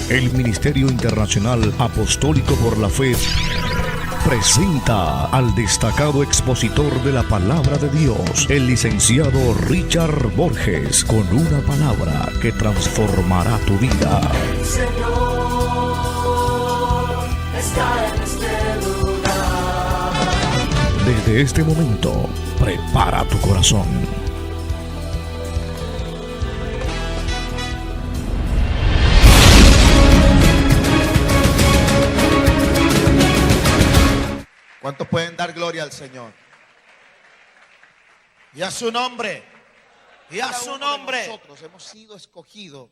El Ministerio Internacional Apostólico por la Fe presenta al destacado expositor de la Palabra de Dios, el licenciado Richard Borges, con una palabra que transformará tu vida. El Señor está en este lugar. Desde este momento, prepara tu corazón. ¿Cuántos pueden dar gloria al Señor? Y a su nombre. Y a su nombre. Nosotros hemos sido escogidos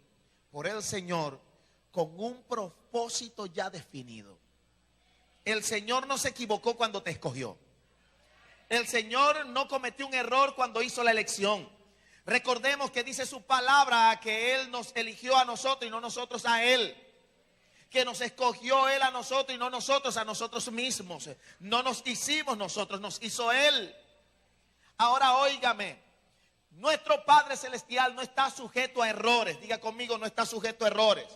por el Señor con un propósito ya definido. El Señor no se equivocó cuando te escogió. El Señor no cometió un error cuando hizo la elección. Recordemos que dice su palabra que Él nos eligió a nosotros y no nosotros a Él. Que nos escogió Él a nosotros y no nosotros a nosotros mismos. No nos hicimos nosotros, nos hizo Él. Ahora óigame, nuestro Padre Celestial no está sujeto a errores. Diga conmigo, no está sujeto a errores.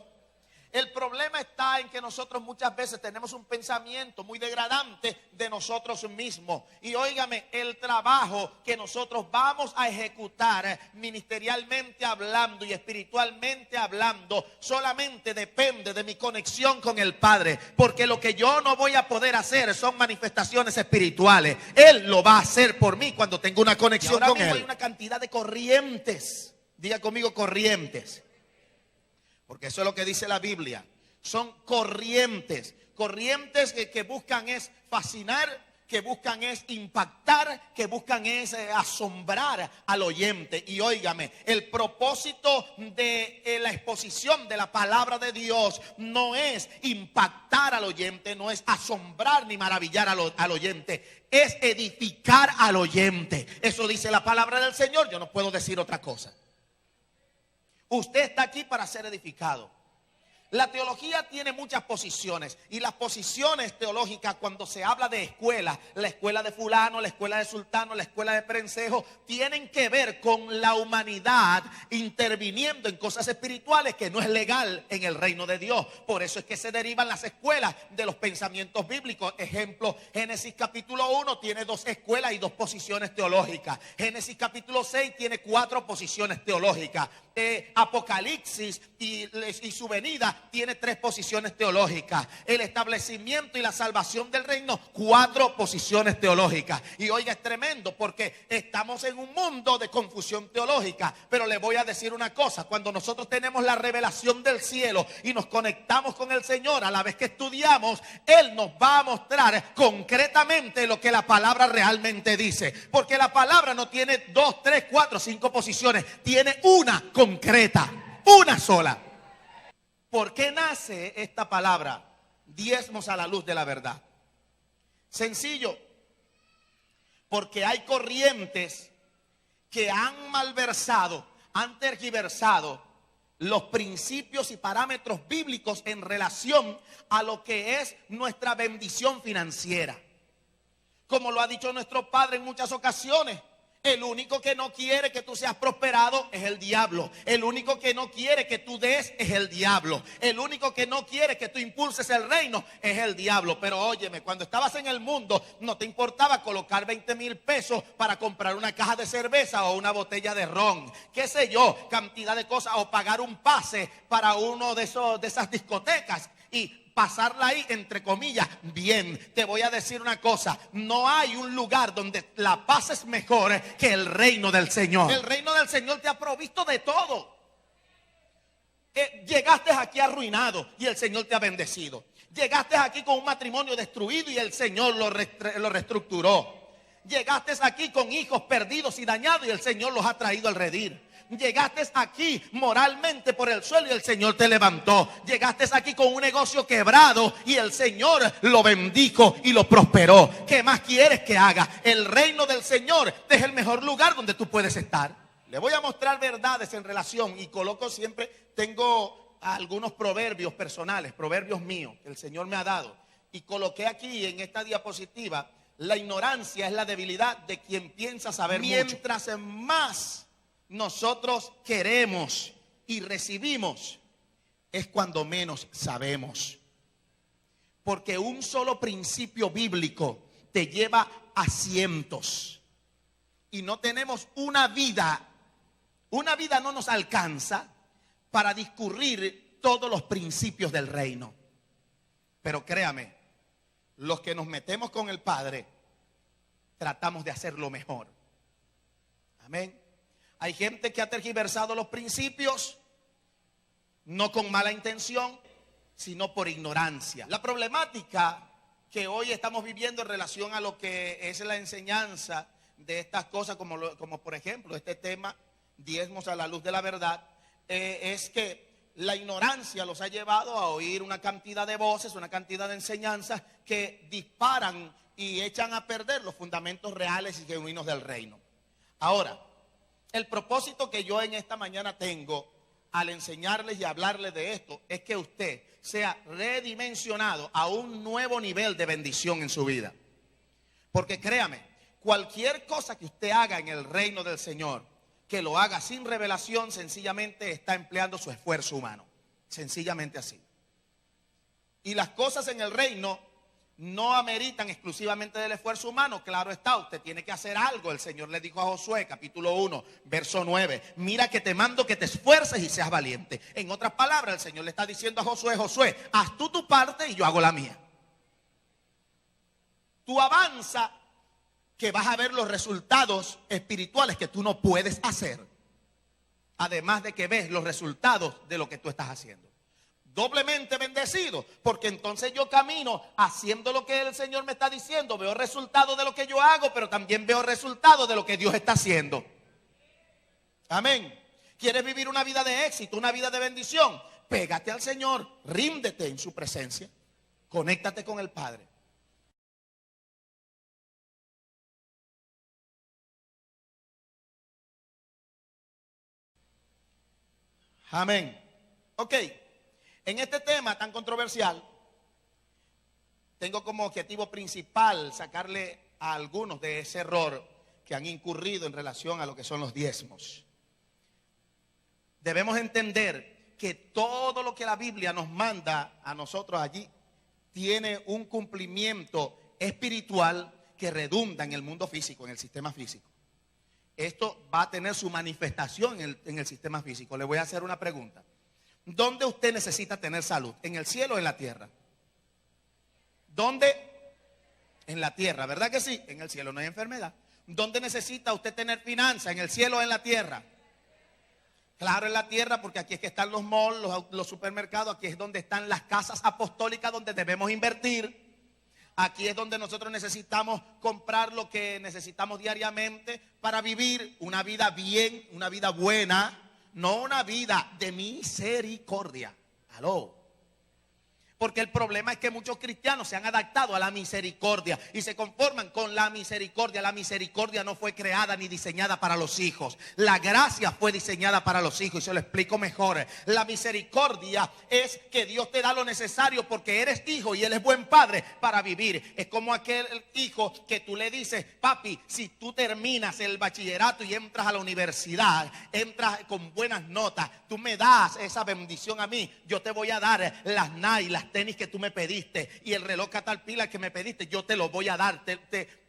El problema está en que nosotros muchas veces tenemos un pensamiento muy degradante de nosotros mismos. Y óigame, el trabajo que nosotros vamos a ejecutar ministerialmente hablando y espiritualmente hablando solamente depende de mi conexión con el Padre. Porque lo que yo no voy a poder hacer son manifestaciones espirituales. Él lo va a hacer por mí cuando tengo una conexión con Él. Hay una cantidad de corrientes. Diga conmigo, corrientes. Porque eso es lo que dice la Biblia. Son corrientes. Corrientes que buscan es fascinar, que buscan es impactar, que buscan es asombrar al oyente. Y óigame, el propósito de la exposición de la palabra de Dios no es impactar al oyente, no es asombrar ni maravillar al oyente. Es edificar al oyente. Eso dice la palabra del Señor. Yo no puedo decir otra cosa. Usted está aquí para ser edificado. La teología tiene muchas posiciones y las posiciones teológicas cuando se habla de escuela, la escuela de fulano, la escuela de sultano, la escuela de prensejo, tienen que ver con la humanidad interviniendo en cosas espirituales que no es legal en el reino de Dios. Por eso es que se derivan las escuelas de los pensamientos bíblicos. Ejemplo, Génesis capítulo 1 tiene 2 escuelas y 2 posiciones teológicas. Génesis capítulo 6 tiene 4 posiciones teológicas. Apocalipsis y su venida tiene 3 posiciones teológicas. El establecimiento y la salvación del reino, 4 posiciones teológicas. Y oiga, es tremendo porque estamos en un mundo de confusión teológica. Pero le voy a decir una cosa: cuando nosotros tenemos la revelación del cielo y nos conectamos con el Señor, a la vez que estudiamos, Él nos va a mostrar concretamente lo que la palabra realmente dice. Porque la palabra no tiene 2, 3, 4, 5 posiciones, tiene una concreta, una sola. ¿Por qué nace esta palabra? Diezmos a la luz de la verdad. Sencillo. Porque hay corrientes que han malversado, han tergiversado los principios y parámetros bíblicos en relación a lo que es nuestra bendición financiera. Como lo ha dicho nuestro Padre en muchas ocasiones. El único que no quiere que tú seas prosperado es el diablo. El único que no quiere que tú des es el diablo. El único que no quiere que tú impulses el reino es el diablo. Pero óyeme, cuando estabas en el mundo no te importaba colocar 20,000 pesos para comprar una caja de cerveza o una botella de ron. Qué sé yo, cantidad de cosas. O pagar un pase para uno de esas discotecas y pasarla ahí, entre comillas, bien. Te voy a decir una cosa: no hay un lugar donde la paz es mejor que el reino del Señor. El reino del Señor te ha provisto de todo. Llegaste aquí arruinado y el Señor te ha bendecido. Llegaste aquí con un matrimonio destruido y el Señor lo reestructuró. Llegaste aquí con hijos perdidos y dañados y el Señor los ha traído al redil. Llegaste aquí moralmente por el suelo y el Señor te levantó. Llegaste aquí con un negocio quebrado y el Señor lo bendijo y lo prosperó. ¿Qué más quieres que haga? El reino del Señor es el mejor lugar donde tú puedes estar. Le voy a mostrar verdades en relación y coloco siempre, tengo algunos proverbios personales, proverbios míos que el Señor me ha dado. Y coloqué aquí en esta diapositiva: la ignorancia es la debilidad de quien piensa saber mucho. Mientras más nosotros queremos y recibimos, es cuando menos sabemos. Porque un solo principio bíblico te lleva a cientos. Y no tenemos una vida no nos alcanza para discurrir todos los principios del reino. Pero créame, los que nos metemos con el Padre, tratamos de hacerlo mejor. Amén. Hay gente que ha tergiversado los principios, no con mala intención, sino por ignorancia. La problemática que hoy estamos viviendo en relación a lo que es la enseñanza de estas cosas, como por ejemplo este tema, diezmos a la luz de la verdad, es que la ignorancia los ha llevado a oír una cantidad de voces, una cantidad de enseñanzas que disparan y echan a perder los fundamentos reales y genuinos del reino. Ahora, el propósito que yo en esta mañana tengo al enseñarles y hablarles de esto es que usted sea redimensionado a un nuevo nivel de bendición en su vida. Porque créame, cualquier cosa que usted haga en el reino del Señor, que lo haga sin revelación, sencillamente está empleando su esfuerzo humano. Sencillamente así. Y las cosas en el reino no ameritan exclusivamente del esfuerzo humano. Claro está, usted tiene que hacer algo. El Señor le dijo a Josué, capítulo 1, verso 9, mira que te mando que te esfuerces y seas valiente. En otras palabras, el Señor le está diciendo a Josué, Josué, haz tú tu parte y yo hago la mía. Tú avanza, que vas a ver los resultados espirituales que tú no puedes hacer. Además de que ves los resultados de lo que tú estás haciendo. Doblemente bendecido, porque entonces yo camino haciendo lo que el Señor me está diciendo. Veo resultados de lo que yo hago, pero también veo resultados de lo que Dios está haciendo. Amén. ¿Quieres vivir una vida de éxito, una vida de bendición? Pégate al Señor, ríndete en su presencia, conéctate con el Padre. Amén. Ok, en este tema tan controversial, tengo como objetivo principal sacarle a algunos de ese error que han incurrido en relación a lo que son los diezmos. Debemos entender que todo lo que la Biblia nos manda a nosotros allí tiene un cumplimiento espiritual que redunda en el mundo físico, en el sistema físico. Esto va a tener su manifestación en el sistema físico. Le voy a hacer una pregunta. ¿Dónde usted necesita tener salud? ¿En el cielo o en la tierra? ¿Dónde? En la tierra, ¿verdad que sí? En el cielo no hay enfermedad. ¿Dónde necesita usted tener finanzas? ¿En el cielo o en la tierra? Claro, en la tierra, porque aquí es que están los malls, los supermercados. Aquí es donde están las casas apostólicas donde debemos invertir. Aquí es donde nosotros necesitamos comprar lo que necesitamos diariamente para vivir una vida bien, una vida buena, no una vida de misericordia. Aló. Porque el problema es que muchos cristianos se han adaptado a la misericordia y se conforman con la misericordia. La misericordia no fue creada ni diseñada para los hijos. La gracia fue diseñada para los hijos, y se lo explico mejor. La misericordia es que Dios te da lo necesario porque eres hijo y Él es buen padre para vivir. Es como aquel hijo que tú le dices, papi, si tú terminas el bachillerato y entras a la universidad, entras con buenas notas, tú me das esa bendición a mí, yo te voy a dar las Nike, las tenis que tú me pediste y el reloj Caterpillar que me pediste, yo te lo voy a dar.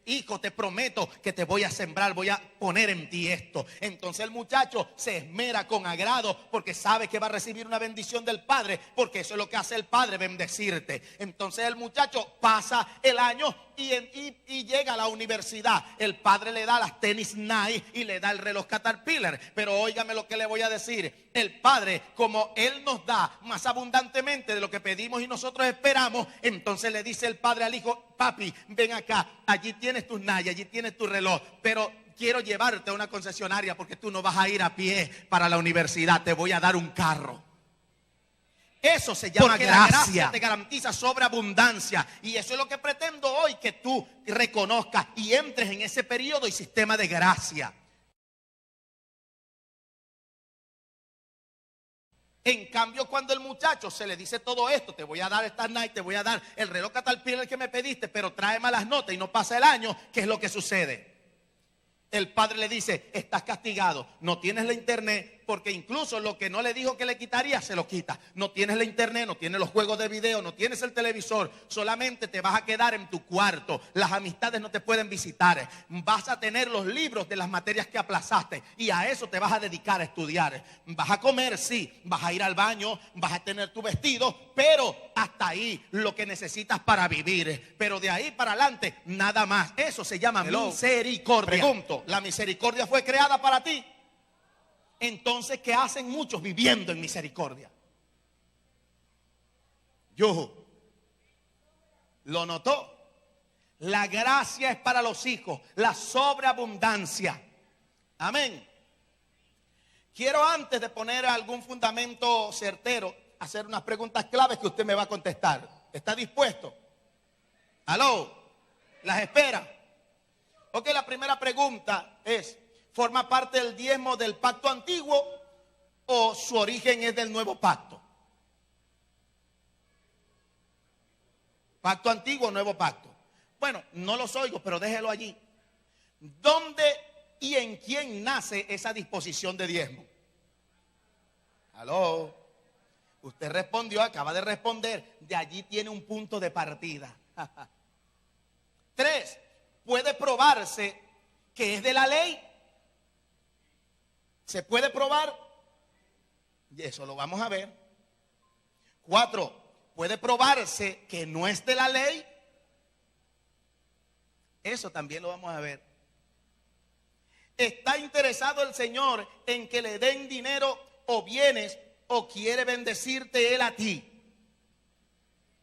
Hijo, te prometo que te voy a sembrar, voy a poner en ti esto. Entonces el muchacho se esmera con agrado porque sabe que va a recibir una bendición del Padre, porque eso es lo que hace el Padre, bendecirte. Entonces el muchacho pasa el año y llega a la universidad. El Padre le da las tenis Nike y le da el reloj Caterpillar. Pero óigame lo que le voy a decir. El Padre, como Él nos da más abundantemente de lo que pedimos y nosotros esperamos, entonces le dice el Padre al Hijo, papi, ven acá, allí tienes tus Nike, allí tienes tu reloj, pero quiero llevarte a una concesionaria porque tú no vas a ir a pie para la universidad, te voy a dar un carro. Eso se llama gracia. La gracia te garantiza sobreabundancia, y eso es lo que pretendo hoy, que tú reconozcas y entres en ese periodo y sistema de gracia. En cambio, cuando el muchacho se le dice todo esto, te voy a dar esta Nike, te voy a dar el reloj Caterpillar que me pediste, pero trae malas notas y no pasa el año, ¿qué es lo que sucede? El padre le dice, estás castigado, no tienes la internet, porque incluso lo que no le dijo que le quitaría, se lo quita. No tienes la internet, no tienes los juegos de video, no tienes el televisor, solamente te vas a quedar en tu cuarto. Las amistades no te pueden visitar. Vas a tener los libros de las materias que aplazaste y a eso te vas a dedicar a estudiar. Vas a comer, sí, vas a ir al baño, vas a tener tu vestido, pero hasta ahí lo que necesitas para vivir. Pero de ahí para adelante, nada más. Eso se llama misericordia. Pregunto, ¿la misericordia fue creada para ti? Entonces, ¿qué hacen muchos viviendo en misericordia? Yo lo notó. La gracia es para los hijos, la sobreabundancia. Amén. Quiero, antes de poner algún fundamento certero, hacer unas preguntas claves que usted me va a contestar. ¿Está dispuesto? ¿Aló? ¿Las espera? Ok, la primera pregunta es: ¿forma parte del diezmo del pacto antiguo o su origen es del nuevo pacto? ¿Pacto antiguo o nuevo pacto? Bueno, no los oigo, pero déjelo allí. ¿Dónde y en quién nace esa disposición de diezmo? ¿Aló? Usted respondió, acaba de responder. De allí tiene un punto de partida. 3. ¿Puede probarse que es de la ley? ¿Se puede probar? Y eso lo vamos a ver. 4. ¿Puede probarse que no es de la ley? Eso también lo vamos a ver. ¿Está interesado el Señor en que le den dinero o bienes, o quiere bendecirte Él a ti?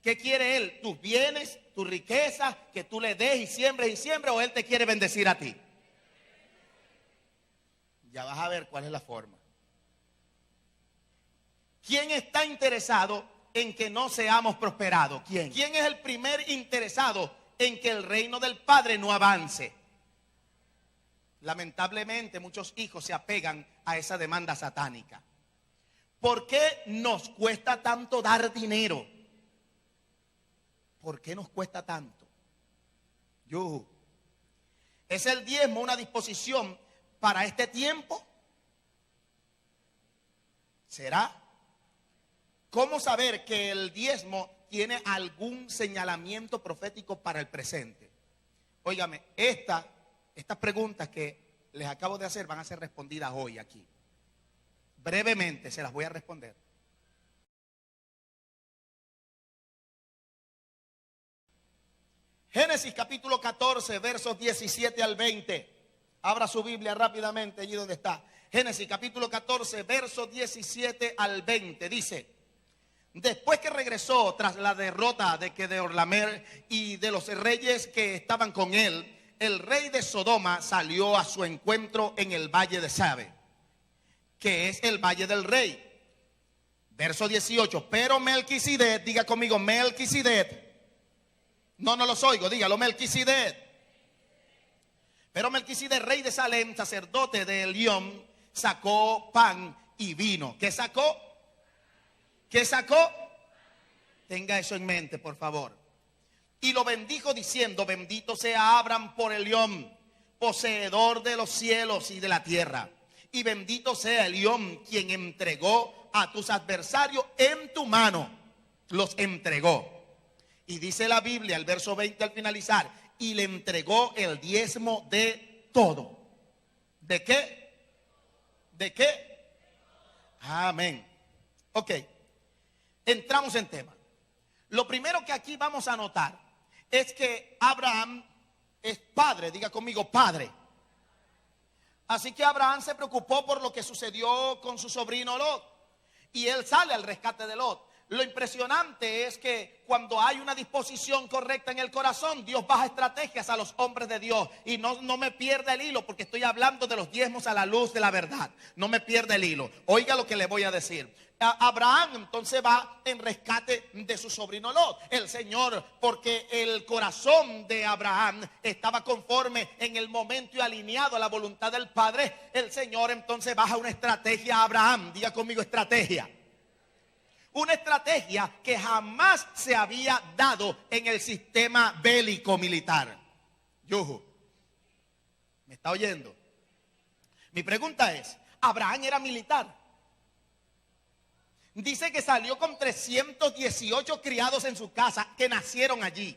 ¿Qué quiere Él? ¿Tus bienes, tu riqueza, que tú le des y siembres, o Él te quiere bendecir a ti? Ya vas a ver cuál es la forma. ¿Quién está interesado en que no seamos prosperados? ¿Quién? ¿Quién es el primer interesado en que el reino del Padre no avance? Lamentablemente muchos hijos se apegan a esa demanda satánica. ¿Por qué nos cuesta tanto dar dinero? ¿Por qué nos cuesta tanto? ¿Es el diezmo una disposición para este tiempo? ¿Será? ¿Cómo saber que el diezmo tiene algún señalamiento profético para el presente? Óigame, estas preguntas que les acabo de hacer van a ser respondidas hoy aquí. Brevemente se las voy a responder. Génesis capítulo 14, versos 17 al 20. Abra su Biblia rápidamente allí donde está. Génesis capítulo 14, versos 17 al 20. Dice: después que regresó tras la derrota de Kedorlaomer y de los reyes que estaban con él, el rey de Sodoma salió a su encuentro en el valle de Sabe, que es el valle del rey. Verso 18. Pero Melquisedec, diga conmigo, Melquisedec. No los oigo, dígalo, Melquisedec. Pero Melquisedec, rey de Salem, sacerdote de Elión, sacó pan y vino. ¿Qué sacó? ¿Qué sacó? Tenga eso en mente, por favor. Y lo bendijo diciendo: bendito sea Abraham por Elión, poseedor de los cielos y de la tierra. Y bendito sea Elión, quien entregó a tus adversarios en tu mano. Los entregó. Y dice la Biblia, el verso 20 al finalizar: y le entregó el diezmo de todo. ¿De qué? ¿De qué? Amén. Ok. Entramos en tema. Lo primero que aquí vamos a notar es que Abraham es padre. Diga conmigo, padre. Así que Abraham se preocupó por lo que sucedió con su sobrino Lot, y él sale al rescate de Lot. Lo impresionante es que cuando hay una disposición correcta en el corazón, Dios baja estrategias a los hombres de Dios. Y no me pierda el hilo, porque estoy hablando de los diezmos a la luz de la verdad. No me pierda el hilo. Oiga lo que le voy a decir. Abraham entonces va en rescate de su sobrino Lot. El Señor, porque el corazón de Abraham estaba conforme en el momento y alineado a la voluntad del Padre, el Señor entonces baja una estrategia a Abraham. Diga conmigo, estrategia. Una estrategia que jamás se había dado en el sistema bélico militar. ¿Me está oyendo? Mi pregunta es: Abraham era militar. Dice que salió con 318 criados en su casa que nacieron allí,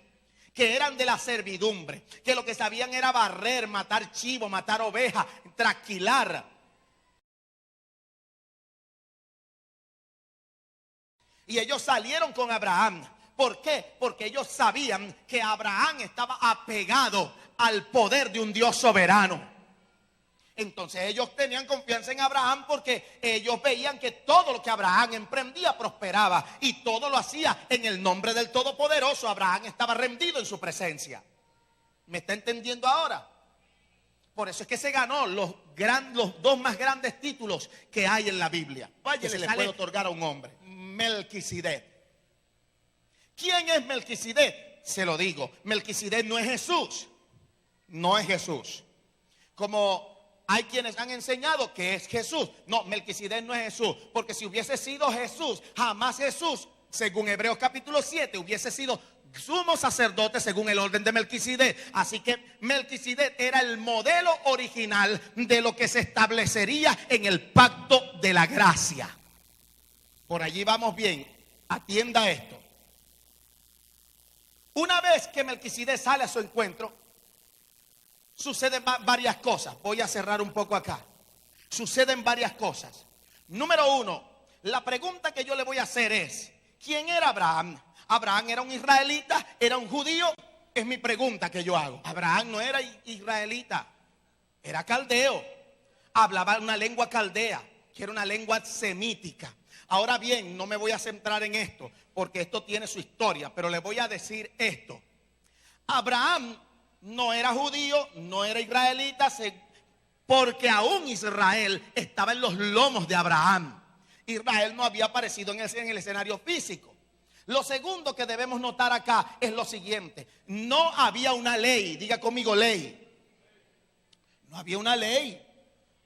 que eran de la servidumbre, que lo que sabían era barrer, matar chivo, matar ovejas, trasquilar. Y ellos salieron con Abraham. ¿Por qué? Porque ellos sabían que Abraham estaba apegado al poder de un Dios soberano. Entonces ellos tenían confianza en Abraham porque ellos veían que todo lo que Abraham emprendía prosperaba y todo lo hacía en el nombre del Todopoderoso. Abraham estaba rendido en su presencia. ¿Me está entendiendo ahora? Por eso es que se ganó los dos más grandes títulos que hay en la Biblia. Que se le puede otorgar a un hombre. Melquisedec. ¿Quién es Melquisedec? Se lo digo. Melquisedec no es Jesús. No es Jesús. Como hay quienes han enseñado que es Jesús. No, Melquisedec no es Jesús. Porque si hubiese sido Jesús, jamás Jesús, según Hebreos capítulo 7, hubiese sido sumo sacerdote según el orden de Melquisedec. Así que Melquisedec era el modelo original de lo que se establecería en el pacto de la gracia. Por allí vamos bien. Atienda esto. Una vez que Melquisedec sale a su encuentro, suceden varias cosas. Voy a cerrar un poco acá. Suceden varias cosas. Número uno, la pregunta que yo le voy a hacer es: ¿quién era Abraham? ¿Abraham era un israelita? ¿Era un judío? Es mi pregunta que yo hago. Abraham no era israelita, era caldeo. Hablaba una lengua caldea, que era una lengua semítica. Ahora bien, no me voy a centrar en esto, porque esto tiene su historia, pero le voy a decir esto. Abraham no era judío, no era israelita, porque aún Israel estaba en los lomos de Abraham. Israel no había aparecido en el escenario físico. Lo segundo que debemos notar acá es lo siguiente: no había una ley. Diga conmigo, ley. No había una ley.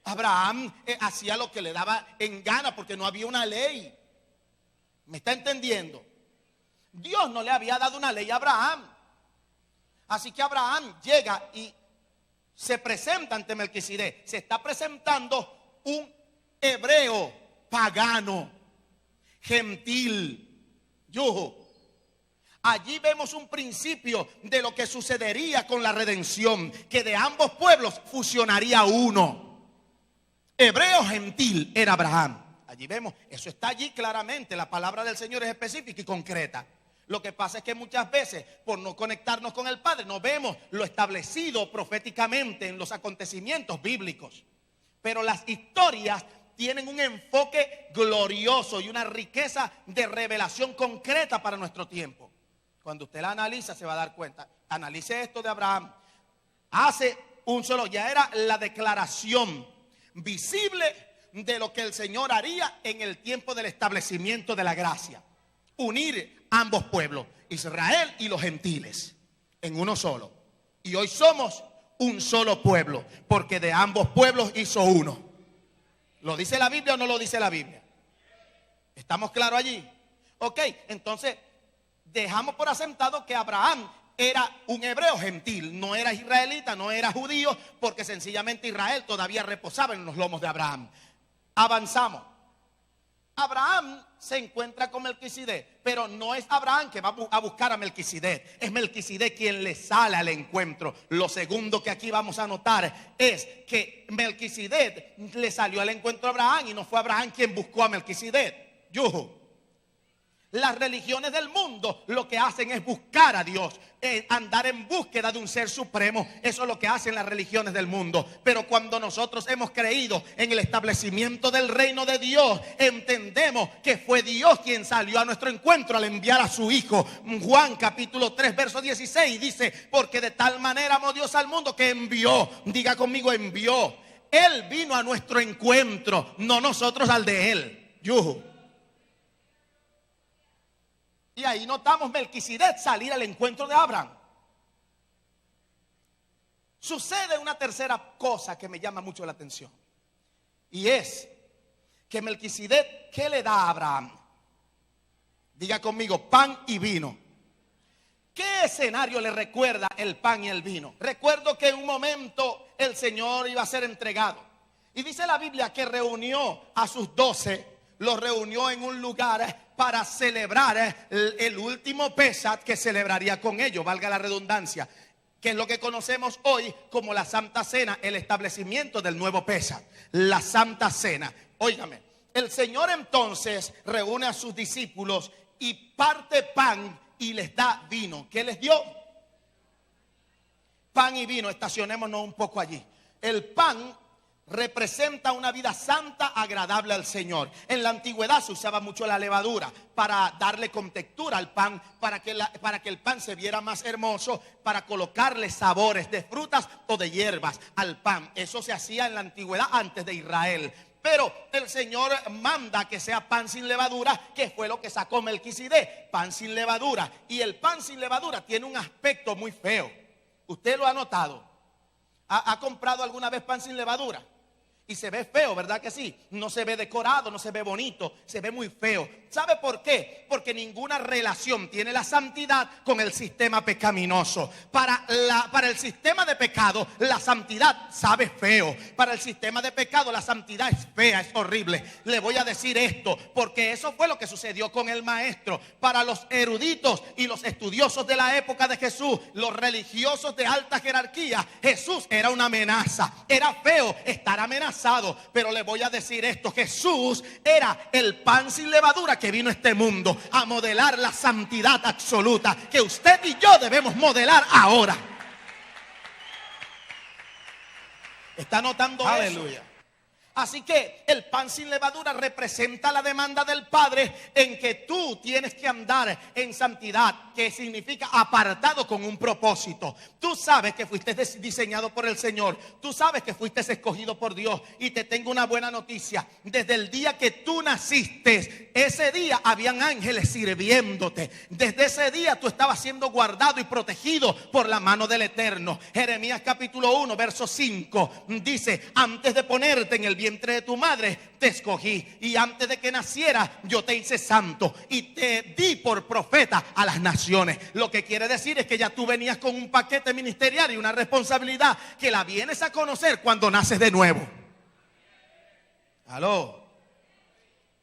Abraham hacía lo que le daba en gana porque no había una ley. ¿Me está entendiendo? Dios no le había dado una ley a Abraham. Así que Abraham llega y se presenta ante Melquisedec. Se está presentando un hebreo pagano, gentil, yujo. Allí vemos un principio de lo que sucedería con la redención, que de ambos pueblos fusionaría uno. Hebreo gentil era Abraham. Allí vemos, eso está allí claramente. La palabra del Señor es específica y concreta. Lo que pasa es que muchas veces, por no conectarnos con el Padre, no vemos lo establecido proféticamente en los acontecimientos bíblicos. Pero las historias tienen un enfoque glorioso y una riqueza de revelación concreta para nuestro tiempo. Cuando usted la analiza, se va a dar cuenta. Analice esto de Abraham. Hace un solo, ya era la declaración visible de lo que el Señor haría en el tiempo del establecimiento de la gracia. Unir ambos pueblos, Israel y los gentiles, en uno solo. Y hoy somos un solo pueblo, porque de ambos pueblos hizo uno. ¿Lo dice la Biblia o no lo dice la Biblia? ¿Estamos claros allí? Ok, entonces dejamos por asentado que Abraham era un hebreo gentil, no era israelita, no era judío, porque sencillamente Israel todavía reposaba en los lomos de Abraham. Avanzamos. Abraham se encuentra con Melquisedec, pero no es Abraham que va a buscar a Melquisedec, es Melquisedec quien le sale al encuentro. Lo segundo que aquí vamos a notar es que Melquisedec le salió al encuentro a Abraham y no fue Abraham quien buscó a Melquisedec. Yuhu. Las religiones del mundo lo que hacen es buscar a Dios, andar en búsqueda de un ser supremo. Eso es lo que hacen las religiones del mundo. Pero cuando nosotros hemos creído en el establecimiento del reino de Dios, entendemos que fue Dios quien salió a nuestro encuentro al enviar a su Hijo. Juan capítulo 3 verso 16 dice: porque de tal manera amó Dios al mundo que envió. Diga conmigo, envió. Él vino a nuestro encuentro, no nosotros al de Él. Yuhu. Y ahí notamos Melquisedec salir al encuentro de Abraham. Sucede una tercera cosa que me llama mucho la atención. Y es que Melquisedec, ¿qué le da a Abraham? Diga conmigo, pan y vino. ¿Qué escenario le recuerda el pan y el vino? Recuerdo que en un momento el Señor iba a ser entregado. Y dice la Biblia que reunió a sus 12, los reunió en un lugar para celebrar el último Pesach que celebraría con ellos, valga la redundancia, que es lo que conocemos hoy como la Santa Cena, el establecimiento del nuevo Pesach, la Santa Cena. Óigame, el Señor entonces reúne a sus discípulos y parte pan y les da vino. ¿Qué les dio? Pan y vino. Estacionémonos un poco allí. El pan representa una vida santa, agradable al Señor. En la antigüedad se usaba mucho la levadura para darle contextura al pan, para que el pan se viera más hermoso, para colocarle sabores de frutas o de hierbas al pan. Eso se hacía en la antigüedad antes de Israel. Pero el Señor manda que sea pan sin levadura, que fue lo que sacó Melquisedec, pan sin levadura. Y el pan sin levadura tiene un aspecto muy feo. Usted lo ha notado. ¿Ha comprado alguna vez pan sin levadura? Y se ve feo, ¿verdad que sí? No se ve decorado, no se ve bonito, se ve muy feo. ¿Sabe por qué? Porque ninguna relación tiene la santidad con el sistema pecaminoso. Para el sistema de pecado, la santidad sabe feo. Para el sistema de pecado, la santidad es fea, es horrible. Le voy a decir esto, porque eso fue lo que sucedió con el maestro. Para los eruditos y los estudiosos de la época de Jesús, los religiosos de alta jerarquía, Jesús era una amenaza. Era feo estar amenazado. Pero le voy a decir esto: Jesús era el pan sin levadura que vino a este mundo a modelar la santidad absoluta que usted y yo debemos modelar ahora. ¿Está notando eso? Aleluya. Así que el pan sin levadura representa la demanda del Padre en que tú tienes que andar en santidad, que significa apartado con un propósito. Tú sabes que fuiste diseñado por el Señor, tú sabes que fuiste escogido por Dios. Y te tengo una buena noticia: desde el día que tú naciste, ese día habían ángeles sirviéndote. Desde ese día tú estabas siendo guardado y protegido por la mano del Eterno. Jeremías capítulo 1 verso 5 dice: antes de ponerte en el vientre de tu madre te escogí, y antes de que nacieras yo te hice santo y te di por profeta a las naciones. Lo que quiere decir es que ya tú venías con un paquete ministerial y una responsabilidad que la vienes a conocer cuando naces de nuevo. Aló.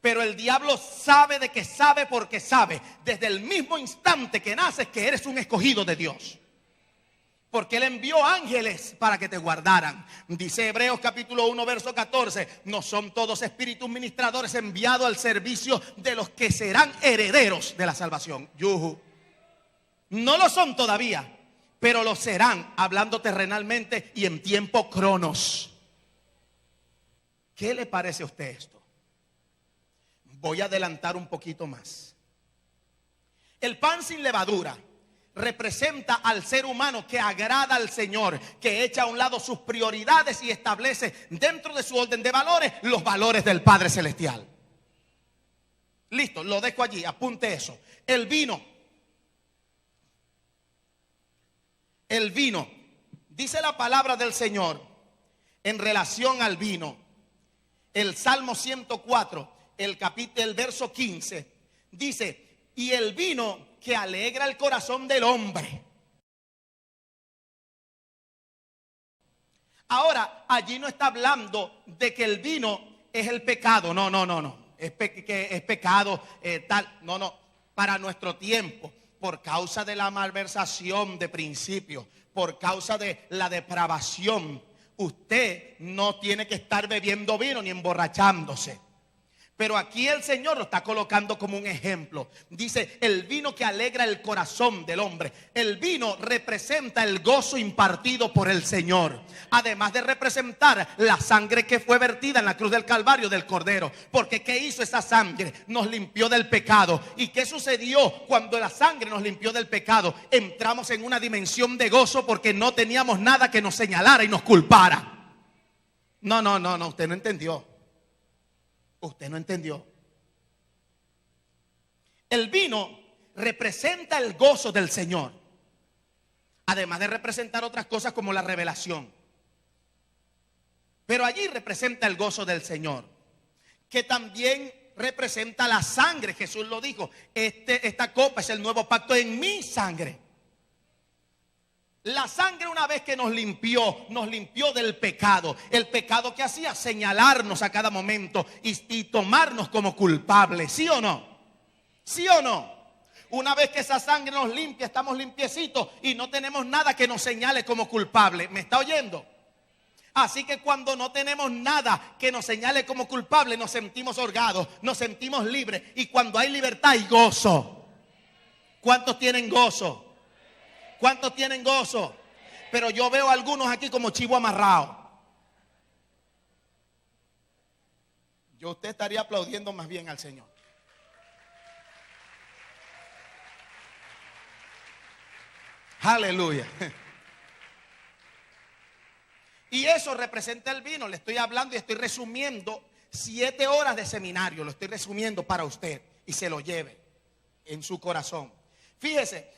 Pero el diablo sabe de que sabe porque sabe desde el mismo instante que naces que eres un escogido de Dios. Porque Él envió ángeles para que te guardaran. Dice Hebreos capítulo 1 verso 14: no son todos espíritus ministradores enviados al servicio de los que serán herederos de la salvación. Yuhu. No lo son todavía, pero lo serán, hablando terrenalmente y en tiempo cronos. ¿Qué le parece a usted esto? Voy a adelantar un poquito más. El pan sin levadura representa al ser humano que agrada al Señor, que echa a un lado sus prioridades y establece dentro de su orden de valores los valores del Padre Celestial. Listo, lo dejo allí, apunte eso. El vino, dice la palabra del Señor en relación al vino. El Salmo 104, el verso 15, dice: y el vino que alegra el corazón del hombre. Ahora, allí no está hablando de que el vino es el pecado. No. Es pecado tal. No. Para nuestro tiempo, por causa de la malversación de principios, por causa de la depravación, usted no tiene que estar bebiendo vino ni emborrachándose. Pero aquí el Señor lo está colocando como un ejemplo. Dice: el vino que alegra el corazón del hombre. El vino representa el gozo impartido por el Señor, además de representar la sangre que fue vertida en la cruz del Calvario del Cordero. Porque ¿qué hizo esa sangre? Nos limpió del pecado. ¿Y qué sucedió cuando la sangre nos limpió del pecado? Entramos en una dimensión de gozo porque no teníamos nada que nos señalara y nos culpara. No, usted no entendió. Usted no entendió. El vino representa el gozo del Señor, además de representar otras cosas como la revelación. Pero allí representa el gozo del Señor, que también representa la sangre. Jesús lo dijo: esta copa es el nuevo pacto en mi sangre. La sangre, una vez que nos limpió del pecado. El pecado que hacía señalarnos a cada momento y tomarnos como culpables. ¿Sí o no? ¿Sí o no? Una vez que esa sangre nos limpia, estamos limpiecitos y no tenemos nada que nos señale como culpable. ¿Me está oyendo? Así que cuando no tenemos nada que nos señale como culpable, nos sentimos holgados, nos sentimos libres. Y cuando hay libertad hay gozo. ¿Cuántos tienen gozo? ¿Cuántos tienen gozo? Pero yo veo a algunos aquí como chivo amarrado. Usted estaría aplaudiendo más bien al Señor. Aleluya. Y eso representa el vino. Le estoy hablando y estoy resumiendo 7 horas de seminario. Lo estoy resumiendo para usted y se lo lleve en su corazón. Fíjese,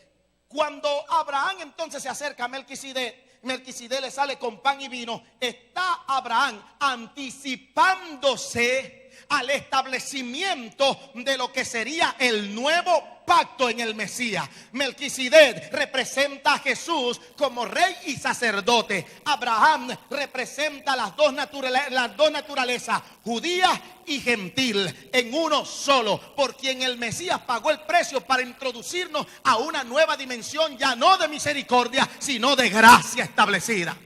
cuando Abraham entonces se acerca a Melquisedec, Melquisedec le sale con pan y vino. Está Abraham anticipándose al establecimiento de lo que sería el nuevo pacto en el Mesías. Melquisedec representa a Jesús como rey y sacerdote. Abraham representa las dos naturalezas, judía y gentil, en uno solo, por quien el Mesías pagó el precio para introducirnos a una nueva dimensión, ya no de misericordia, sino de gracia establecida.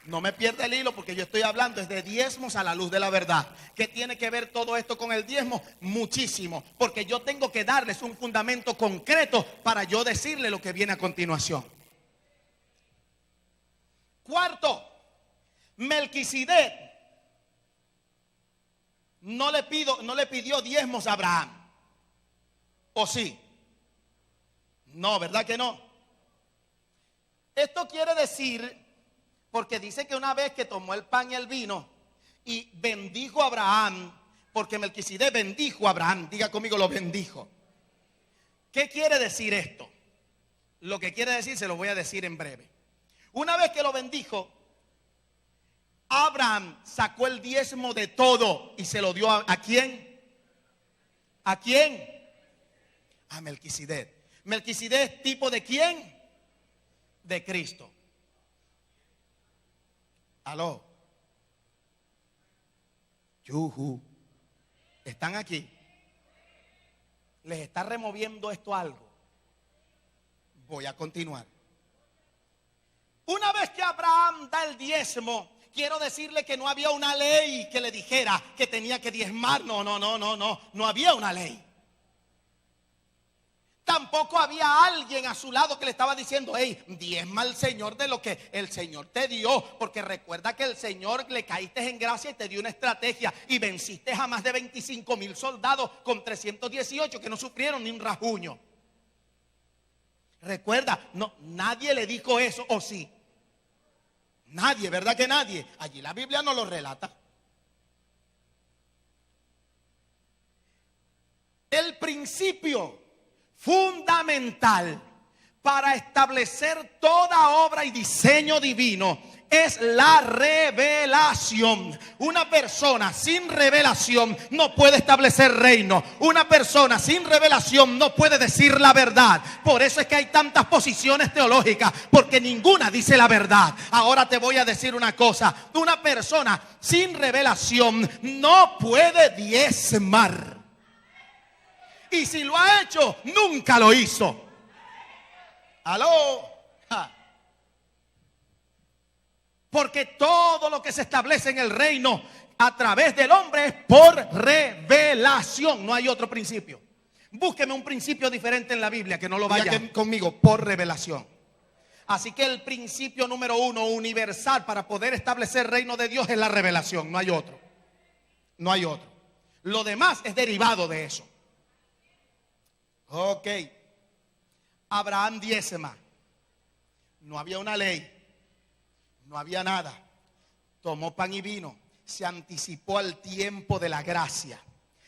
No me pierda el hilo porque yo estoy hablando desde diezmos a la luz de la verdad. ¿Qué tiene que ver todo esto con el diezmo? Muchísimo, porque yo tengo que darles un fundamento concreto para yo decirle lo que viene a continuación. Cuarto, Melquisedec no le pidió diezmos a Abraham. ¿O sí? No, ¿verdad que no? Esto quiere decir, porque dice que una vez que tomó el pan y el vino y bendijo a Abraham, porque Melquisedec bendijo a Abraham, diga conmigo, lo bendijo. ¿Qué quiere decir esto? Lo que quiere decir se lo voy a decir en breve. Una vez que lo bendijo, Abraham sacó el diezmo de todo y se lo dio ¿a quién? ¿A quién? A Melquisedec. Melquisedec, ¿tipo de quién? De Cristo. Aló. Yuhu. ¿Están aquí? ¿Les está removiendo esto algo? Voy a continuar. Una vez que Abraham da el diezmo, quiero decirle que no había una ley que le dijera que tenía que diezmar. No había una ley. Tampoco había alguien a su lado que le estaba diciendo: hey, diezma al Señor de lo que el Señor te dio. Porque recuerda que el Señor le caíste en gracia y te dio una estrategia y venciste a más de 25,000 soldados con 318 que no sufrieron ni un rasguño. Recuerda, no, nadie le dijo eso, ¿o sí? Nadie, ¿verdad que nadie? Allí la Biblia no lo relata. El principio fundamental para establecer toda obra y diseño divino es la revelación. Una persona sin revelación no puede establecer reino. Una persona sin revelación no puede decir la verdad. Por eso es que hay tantas posiciones teológicas, porque ninguna dice la verdad. Ahora te voy a decir una cosa: una persona sin revelación no puede diezmar. Y si lo ha hecho, nunca lo hizo. Aló. Porque todo lo que se establece en el reino a través del hombre es por revelación. No hay otro principio. Búsqueme un principio diferente en la Biblia que no lo vaya conmigo, por revelación. Así que el principio número 1 universal para poder establecer el reino de Dios es la revelación. No hay otro. No hay otro. Lo demás es derivado de eso. Ok. Abraham diezma. No había una ley. No había nada. Tomó pan y vino. Se anticipó al tiempo de la gracia.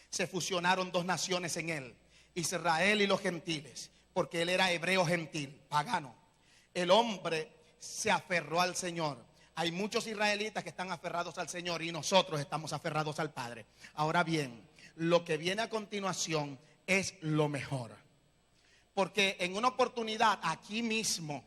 Se fusionaron dos naciones en él: Israel y los gentiles. Porque él era hebreo gentil, pagano. El hombre se aferró al Señor. Hay muchos israelitas que están aferrados al Señor y nosotros estamos aferrados al Padre. Ahora bien, lo que viene a continuación es lo mejor. Porque en una oportunidad aquí mismo,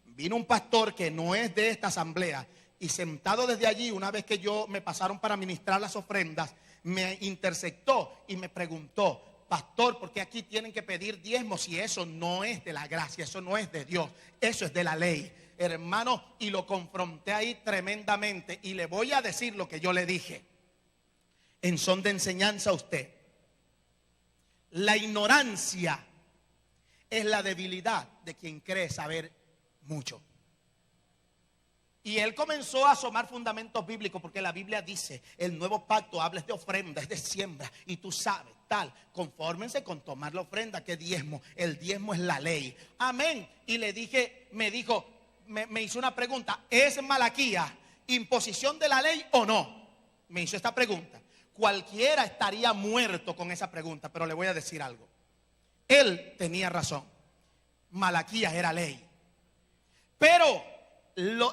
vino un pastor que no es de esta asamblea y sentado desde allí, una vez que me pasaron para ministrar las ofrendas, me interceptó y me preguntó: pastor, ¿por qué aquí tienen que pedir diezmos si eso no es de la gracia, eso no es de Dios, eso es de la ley? Hermano, y lo confronté ahí tremendamente y le voy a decir lo que yo le dije en son de enseñanza a usted. La ignorancia es la debilidad de quien cree saber mucho. Y él comenzó a asomar fundamentos bíblicos, porque la Biblia dice: el nuevo pacto habla de ofrenda, es de siembra, y tú sabes, tal, confórmense con tomar la ofrenda, que diezmo, el diezmo es la ley. Amén. Y le dije, me hizo una pregunta: ¿es Malaquías imposición de la ley o no? Me hizo esta pregunta. Cualquiera estaría muerto con esa pregunta, pero le voy a decir algo. Él tenía razón. Malaquías era ley. Pero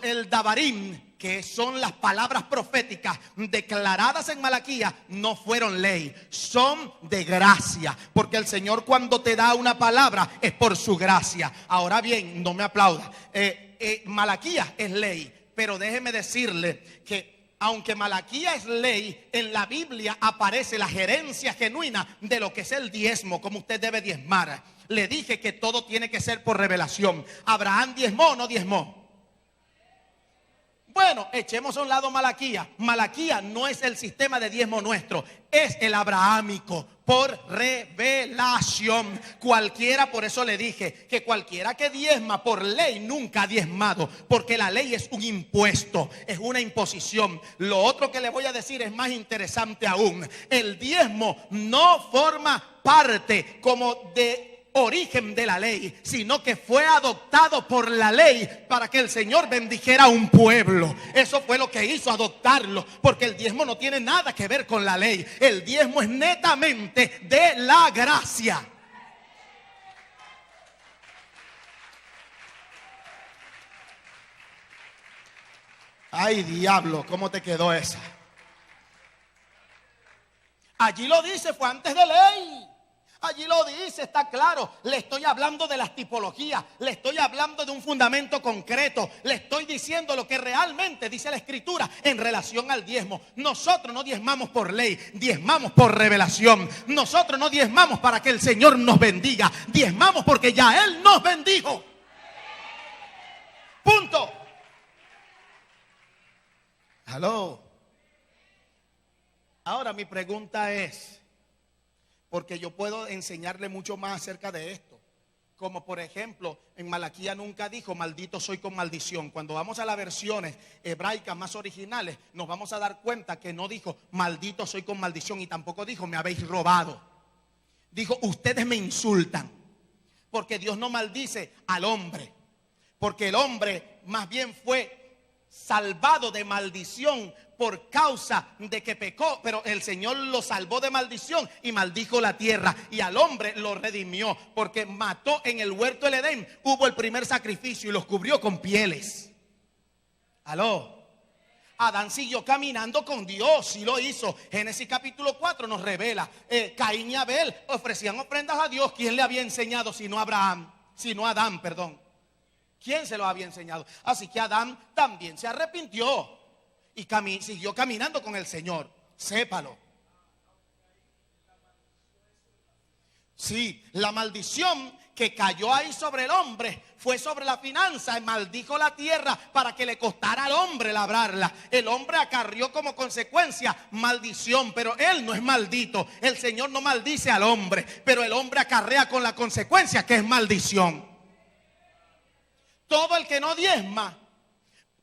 el Davarim, que son las palabras proféticas declaradas en Malaquías, no fueron ley, son de gracia. Porque el Señor, cuando te da una palabra, es por su gracia. Ahora bien, no me aplauda. Malaquías es ley, pero déjeme decirle que aunque Malaquías es ley, en la Biblia aparece la gerencia genuina de lo que es el diezmo, como usted debe diezmar. Le dije que todo tiene que ser por revelación. ¿Abraham diezmó o no diezmó? Bueno, echemos a un lado Malaquías. Malaquías no es el sistema de diezmo nuestro, es el abrahámico, por revelación. Cualquiera, por eso le dije que cualquiera que diezma por ley nunca ha diezmado, porque la ley es un impuesto, es una imposición. Lo otro que le voy a decir es más interesante aún. El diezmo no forma parte como de origen de la ley, sino que fue adoptado por la ley para que el Señor bendijera a un pueblo. Eso fue lo que hizo, adoptarlo, porque el diezmo no tiene nada que ver con la ley. El diezmo es netamente de la gracia. Ay, diablo, ¿cómo te quedó esa? Allí lo dice, fue antes de ley. Allí lo dice, está claro. Le estoy hablando de las tipologías, le estoy hablando de un fundamento concreto, le estoy diciendo lo que realmente dice la Escritura en relación al diezmo. Nosotros no diezmamos por ley, diezmamos por revelación. Nosotros no diezmamos para que el Señor nos bendiga, diezmamos porque ya Él nos bendijo. Punto. Aló. Ahora mi pregunta es, porque yo puedo enseñarle mucho más acerca de esto. Como por ejemplo, en Malaquías nunca dijo maldito soy con maldición. Cuando vamos a las versiones hebraicas más originales, nos vamos a dar cuenta que no dijo maldito soy con maldición, y tampoco dijo me habéis robado. Dijo ustedes me insultan. Porque Dios no maldice al hombre, porque el hombre más bien fue salvado de maldición por causa de que pecó, pero el Señor lo salvó de maldición y maldijo la tierra, y al hombre lo redimió porque mató en el huerto del Edén. Hubo el primer sacrificio y los cubrió con pieles. Aló. Adán siguió caminando con Dios, sí lo hizo. Génesis capítulo 4 nos revela, Caín y Abel ofrecían ofrendas a Dios. ¿Quién le había enseñado sino Adán, perdón? ¿Quién se lo había enseñado? Así que Adán también se arrepintió y siguió caminando con el Señor. Sépalo. Sí, la maldición que cayó ahí sobre el hombre fue sobre la finanza, y maldijo la tierra para que le costara al hombre labrarla. El hombre acarrió como consecuencia maldición, pero él no es maldito. El Señor no maldice al hombre, pero el hombre acarrea con la consecuencia que es maldición. Todo el que no diezma,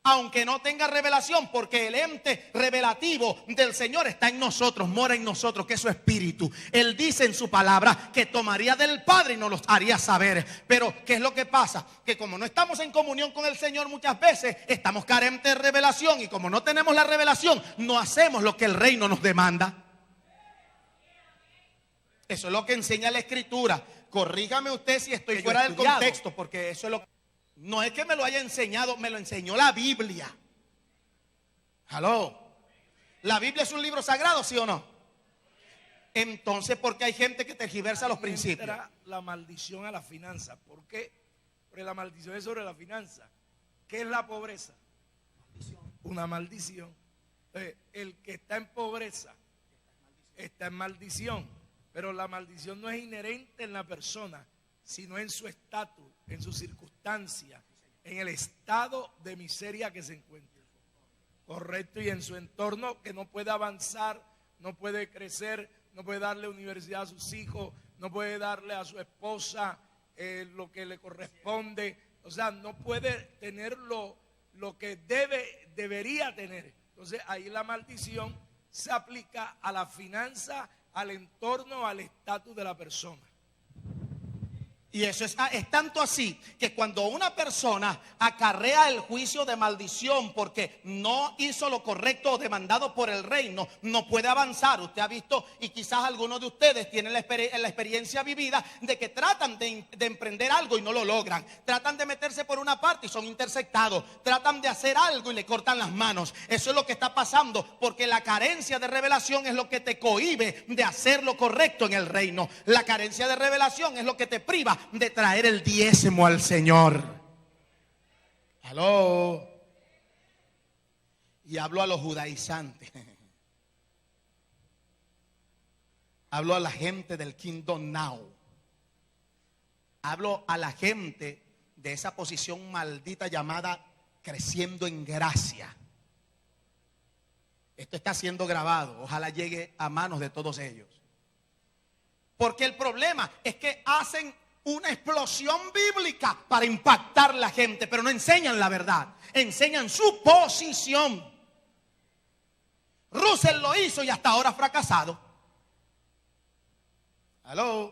aunque no tenga revelación, porque el ente revelativo del Señor está en nosotros, mora en nosotros, que es su espíritu. Él dice en su palabra que tomaría del Padre y nos los haría saber. Pero ¿qué es lo que pasa? Que como no estamos en comunión con el Señor, muchas veces estamos carentes de revelación, y como no tenemos la revelación, no hacemos lo que el reino nos demanda. Eso es lo que enseña la Escritura. Corrígame usted si estoy fuera del contexto, porque eso es lo que... No es que me lo haya enseñado, me lo enseñó la Biblia. Aló. ¿La Biblia es un libro sagrado, sí o no? Entonces, ¿por qué hay gente que tergiversa los principios? Entra la maldición a la finanza. ¿Por qué? Porque la maldición es sobre la finanza. ¿Qué es la pobreza? Una maldición. Entonces, el que está en pobreza está en maldición. Pero la maldición no es inherente en la persona, sino en su estatus, en su circunstancia, en el estado de miseria que se encuentra. Correcto, y en su entorno, que no puede avanzar, no puede crecer, no puede darle universidad a sus hijos, no puede darle a su esposa lo que le corresponde. O sea, no puede tener lo que debería tener. Entonces ahí la maldición se aplica a la finanza, al entorno, al estatus de la persona. Y eso es tanto así que cuando una persona acarrea el juicio de maldición porque no hizo lo correcto o demandado por el reino, no puede avanzar. Usted ha visto, y quizás algunos de ustedes tienen la experiencia vivida de que tratan de emprender algo y no lo logran. Tratan de meterse por una parte y son interceptados. Tratan de hacer algo y le cortan las manos. Eso es lo que está pasando, porque la carencia de revelación es lo que te cohíbe de hacer lo correcto en el reino. La carencia de revelación es lo que te priva de traer el diezmo al Señor. Aló. Y hablo a los judaizantes. Hablo a la gente del Kingdom Now. Hablo a la gente de esa posición maldita llamada creciendo en gracia. Esto está siendo grabado. Ojalá llegue a manos de todos ellos. Porque el problema es que hacen una explosión bíblica para impactar a la gente, pero no enseñan la verdad, enseñan su posición. Russell lo hizo y hasta ahora ha fracasado. Aló.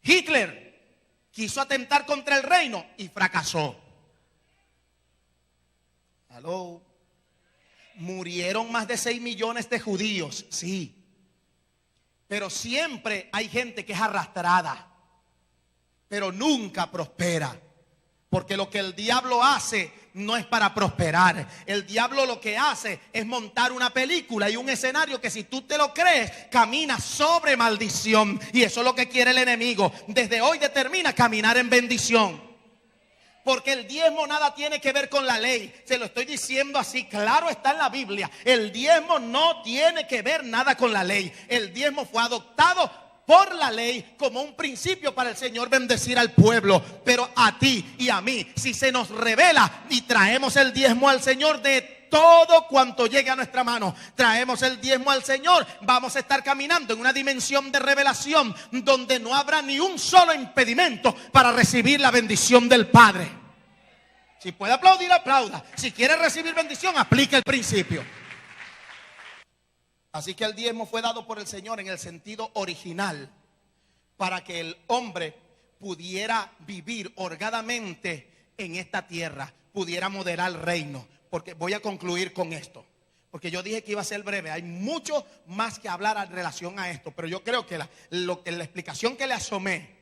Hitler quiso atentar contra el reino y fracasó. Aló. Murieron más de 6 millones de judíos, sí. Pero siempre hay gente que es arrastrada, pero nunca prospera. Porque lo que el diablo hace no es para prosperar. El diablo lo que hace es montar una película y un escenario que, si tú te lo crees, camina sobre maldición. Y eso es lo que quiere el enemigo. Desde hoy determina caminar en bendición. Porque el diezmo nada tiene que ver con la ley. Se lo estoy diciendo así, claro, está en la Biblia. El diezmo no tiene que ver nada con la ley. El diezmo fue adoptado por la ley como un principio para el Señor bendecir al pueblo. Pero a ti y a mí, si se nos revela y traemos el diezmo al Señor de todo cuanto llegue a nuestra mano, traemos el diezmo al Señor, vamos a estar caminando en una dimensión de revelación donde no habrá ni un solo impedimento para recibir la bendición del Padre. Si puede aplaudir, aplauda. Si quiere recibir bendición, aplique el principio. Así que el diezmo fue dado por el Señor en el sentido original para que el hombre pudiera vivir holgadamente en esta tierra, pudiera moderar el reino. Porque voy a concluir con esto, porque yo dije que iba a ser breve. Hay mucho más que hablar en relación a esto, pero yo creo que la explicación que le asomé,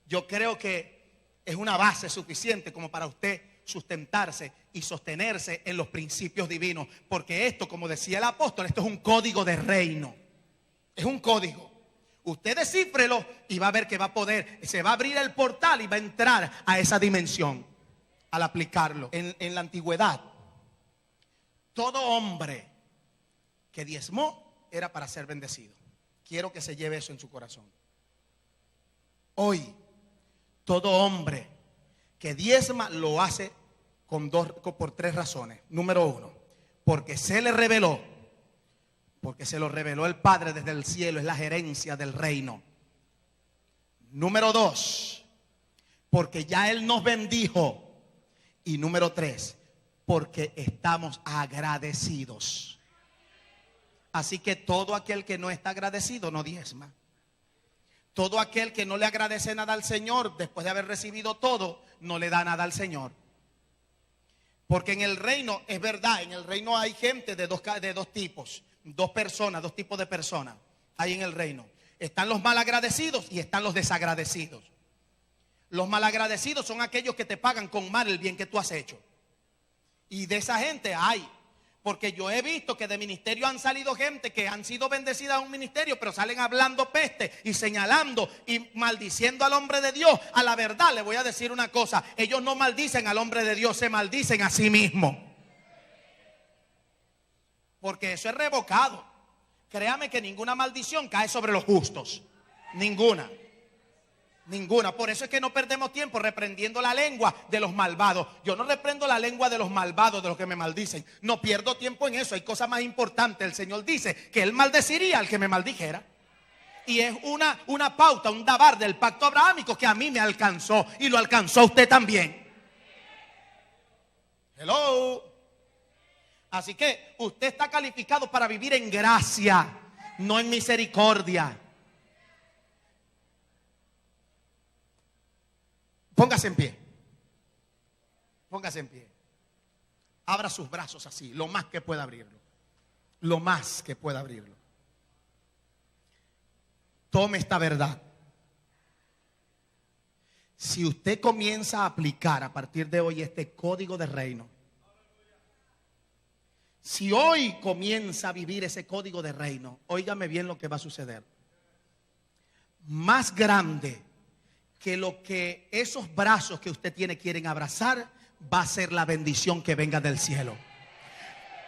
yo creo que es una base suficiente como para usted sustentarse y sostenerse en los principios divinos. Porque esto, como decía el apóstol, esto es un código de reino. Es un código. Usted descífrelo y va a ver que va a poder, se va a abrir el portal y va a entrar a esa dimensión al aplicarlo. En la antigüedad, todo hombre que diezmó era para ser bendecido. Quiero que se lleve eso en su corazón. Hoy, todo hombre que diezma lo hace por 3 razones. Número 1, porque se le reveló, porque se lo reveló el Padre desde el cielo, es la gerencia del reino. Número 2, porque ya Él nos bendijo. Y número 3, porque estamos agradecidos. Así que todo aquel que no está agradecido no diezma. Todo aquel que no le agradece nada al Señor después de haber recibido todo, no le da nada al Señor. Porque en el reino, es verdad, en el reino hay gente de dos tipos, dos tipos de personas hay en el reino. Están los malagradecidos y están los desagradecidos. Los malagradecidos son aquellos que te pagan con mal el bien que tú has hecho. Y de esa gente hay. Porque yo he visto que de ministerio han salido gente que han sido bendecidas en un ministerio, pero salen hablando peste y señalando y maldiciendo al hombre de Dios. A la verdad le voy a decir una cosa: ellos no maldicen al hombre de Dios, se maldicen a sí mismos. Porque eso es revocado. Créame que ninguna maldición cae sobre los justos. Ninguna. Ninguna. Por eso es que no perdemos tiempo reprendiendo la lengua de los malvados. Yo no reprendo la lengua de los malvados, de los que me maldicen. No pierdo tiempo en eso. Hay cosas más importantes. El Señor dice que Él maldeciría al que me maldijera. Y es una pauta, un dabar del pacto abrahámico que a mí me alcanzó. Y lo alcanzó a usted también. Hello. Así que usted está calificado para vivir en gracia, no en misericordia. Póngase en pie. Póngase en pie. Abra sus brazos así, lo más que pueda abrirlo. Lo más que pueda abrirlo. Tome esta verdad. Si usted comienza a aplicar a partir de hoy este código de reino, si hoy comienza a vivir ese código de reino, óigame bien lo que va a suceder. Más grande que lo que esos brazos que usted tiene quieren abrazar, va a ser la bendición que venga del cielo.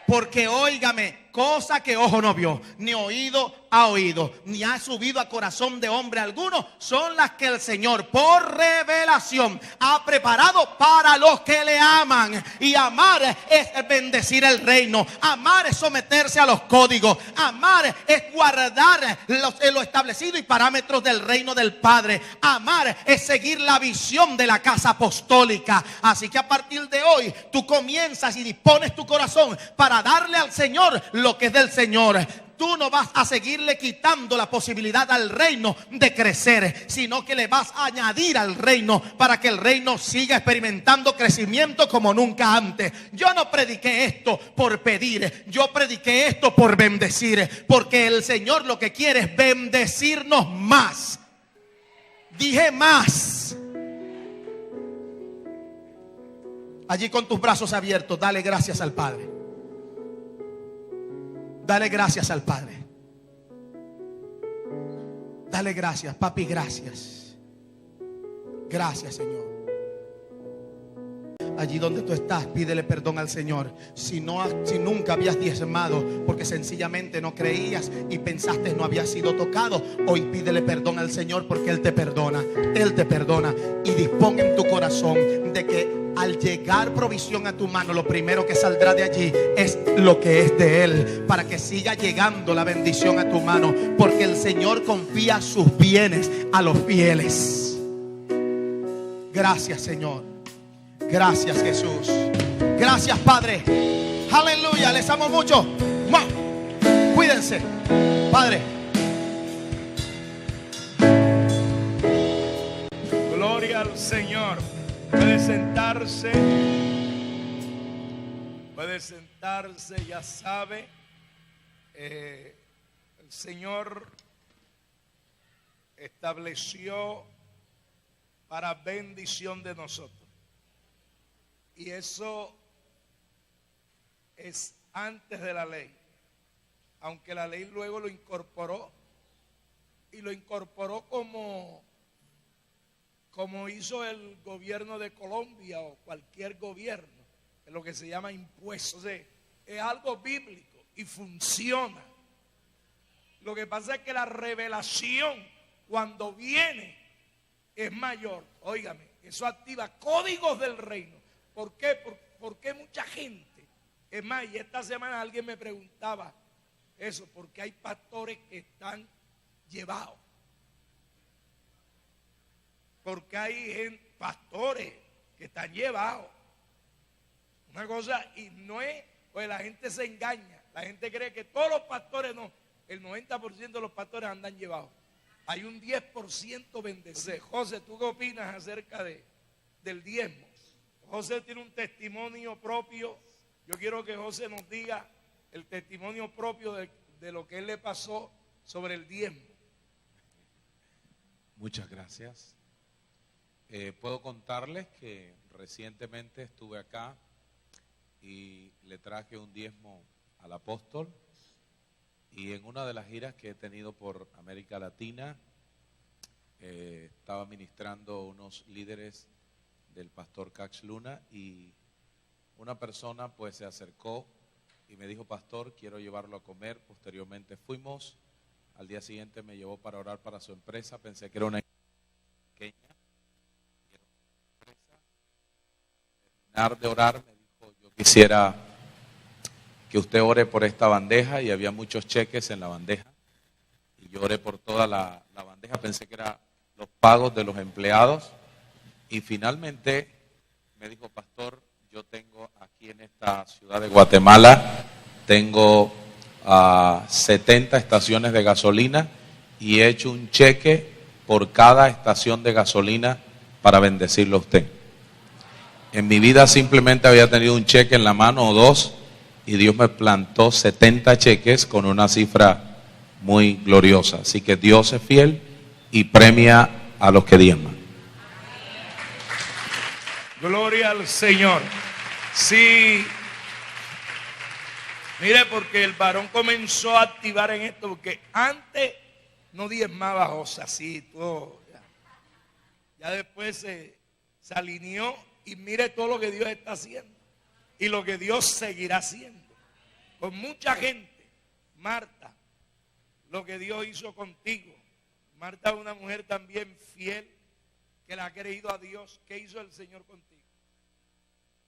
Porque óigame, cosa que ojo no vio, ni oído ha oído, ni ha subido a corazón de hombre alguno, son las que el Señor por revelación ha preparado para los que le aman. Y amar es bendecir el reino, amar es someterse a los códigos, amar es guardar lo establecido y parámetros del reino del Padre, amar es seguir la visión de la casa apostólica. Así que a partir de hoy tú comienzas y dispones tu corazón para darle al Señor lo que es del Señor. Tú no vas a seguirle quitando la posibilidad al reino de crecer, sino que le vas a añadir al reino para que el reino siga experimentando crecimiento como nunca antes. Yo no prediqué esto por pedir, yo prediqué esto por bendecir, porque el Señor lo que quiere es bendecirnos más. Dije más. Allí con tus brazos abiertos, dale gracias al Padre. Dale gracias al Padre. Dale gracias, papi, gracias. Gracias, Señor. Allí donde tú estás, pídele perdón al Señor. Si nunca habías diezmado porque sencillamente no creías y pensaste no habías sido tocado, hoy pídele perdón al Señor porque Él te perdona. Él te perdona. Y dispón en tu corazón de que al llegar provisión a tu mano, lo primero que saldrá de allí es lo que es de Él, para que siga llegando la bendición a tu mano, porque el Señor confía sus bienes a los fieles. Gracias, Señor. Gracias, Jesús. Gracias, Padre. Aleluya, les amo mucho. Cuídense, Padre. Gloria al Señor. Puede sentarse. Puede sentarse, ya sabe. El Señor estableció para bendición de nosotros. Y eso es antes de la ley. Aunque la ley luego lo incorporó. Y lo incorporó como hizo el gobierno de Colombia o cualquier gobierno. Es lo que se llama impuestos. O sea, es algo bíblico y funciona. Lo que pasa es que la revelación cuando viene es mayor. Óigame, eso activa códigos del reino. ¿Por qué? Porque mucha gente. Es más, y esta semana alguien me preguntaba eso, porque hay pastores que están llevados. Porque hay pastores que están llevados. Una cosa, y no es, pues la gente se engaña. La gente cree que todos los pastores no. El 90% de los pastores andan llevados. Hay un 10% bendecido. José, ¿tú qué opinas acerca del diezmo? José tiene un testimonio propio. Yo quiero que José nos diga el testimonio propio de lo que él le pasó sobre el diezmo. Muchas gracias. Puedo contarles que recientemente estuve acá y le traje un diezmo al apóstol. Y en una de las giras que he tenido por América Latina, estaba ministrando unos líderes del pastor Cax Luna y una persona pues se acercó y me dijo: pastor, quiero llevarlo a comer. Posteriormente fuimos, al día siguiente me llevó para orar para su empresa. Pensé que era una pequeña, terminar de orar me dijo: yo quisiera que usted ore por esta bandeja, y había muchos cheques en la bandeja y yo oré por toda la bandeja. Pensé que eran los pagos de los empleados y finalmente me dijo: pastor, yo tengo aquí en esta ciudad de Guatemala, tengo 70 estaciones de gasolina y he hecho un cheque por cada estación de gasolina para bendecirlo a usted. En mi vida simplemente había tenido un cheque en la mano o dos, y Dios me plantó 70 cheques con una cifra muy gloriosa. Así que Dios es fiel y premia a los que diezman. Gloria al Señor. Sí. Mire, porque el varón comenzó a activar en esto, porque antes no diezmaba cosas así, todo. Ya después se alineó y mire todo lo que Dios está haciendo y lo que Dios seguirá haciendo con mucha gente. Marta, lo que Dios hizo contigo. Marta es una mujer también fiel que le ha creído a Dios. ¿Qué hizo el Señor contigo?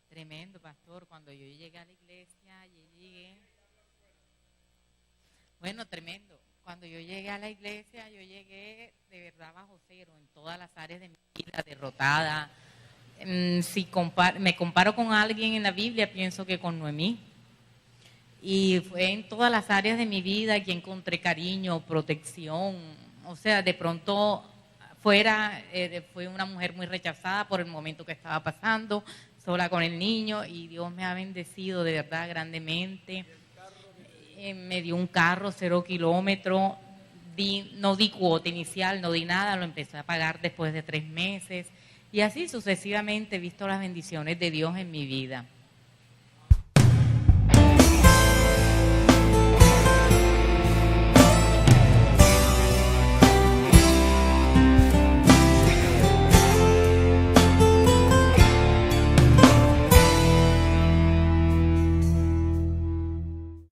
Tremendo, pastor. Cuando yo llegué a la iglesia, bueno, tremendo. Cuando yo llegué a la iglesia, yo llegué de verdad bajo cero en todas las áreas de mi vida, derrotada. Si me comparo con alguien en la Biblia, pienso que con Noemí. Y fue en todas las áreas de mi vida que encontré cariño, protección. O sea, de pronto fue una mujer muy rechazada por el momento que estaba pasando, sola con el niño, y Dios me ha bendecido de verdad grandemente. Me dio un carro 0 kilómetros, no di cuota inicial, no di nada, lo empecé a pagar después de 3 meses. Y así sucesivamente he visto las bendiciones de Dios en mi vida.